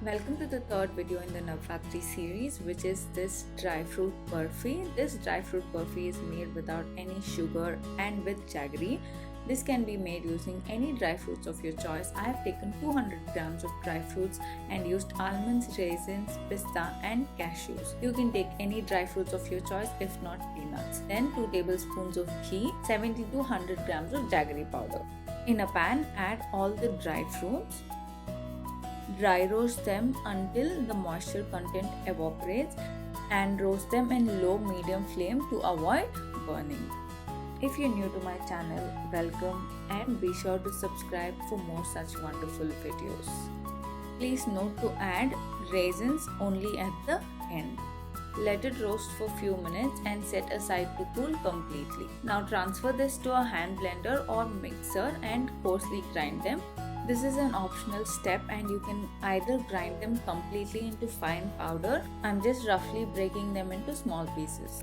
Welcome to the third video in the Navratri series, which is this dry fruit burfi. This dry fruit burfi is made without any sugar and with jaggery. This can be made using any dry fruits of your choice. I have taken 200 grams of dry fruits and used almonds, raisins, pista and cashews. You can take any dry fruits of your choice, if not peanuts. Then 2 tablespoons of ghee, 70 to 100 grams of jaggery powder. In a pan, add all the dried fruits. Dry roast them until the moisture content evaporates and roast them in low-medium flame to avoid burning. If you're new to my channel, welcome and be sure to subscribe for more such wonderful videos. Please note to add raisins only at the end. Let it roast for few minutes and set aside to cool completely. Now transfer this to a hand blender or mixer and coarsely grind them. This is an optional step and you can either grind them completely into fine powder. I'm just roughly breaking them into small pieces.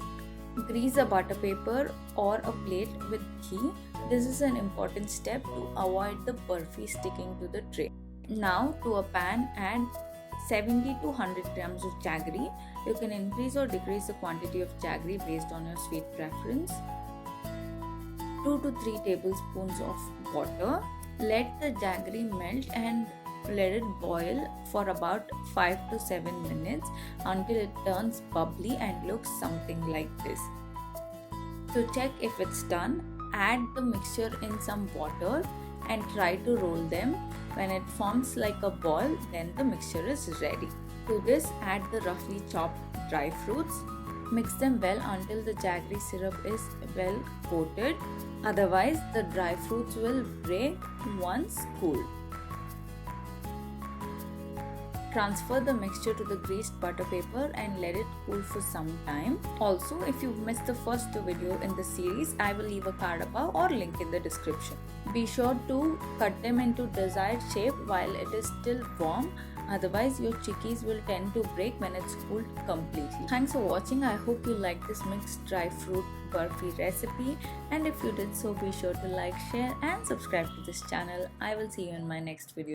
Grease a butter paper or a plate with ghee. This is an important step to avoid the burfi sticking to the tray. Now to a pan add 70 to 100 grams of jaggery. You can increase or decrease the quantity of jaggery based on your sweet preference. 2 to 3 tablespoons of water. Let the jaggery melt and let it boil for about 5 to 7 minutes until it turns bubbly and looks something like this. To check if it's done, add the mixture in some water and try to roll them. When it forms like a ball, then the mixture is ready. To this, add the roughly chopped dry fruits. Mix them well until the jaggery syrup is well coated. Otherwise, the dry fruits will break once cooled. Transfer the mixture to the greased butter paper and let it cool for some time. Also, if you missed the first video in the series, I will leave a card above or link in the description. Be sure to cut them into desired shape while it is still warm. Otherwise, your chickpeas will tend to break when it's cooled completely. Thanks for watching. I hope you liked this mixed dry fruit burfi recipe. And if you did so, be sure to like, share and subscribe to this channel. I will see you in my next video.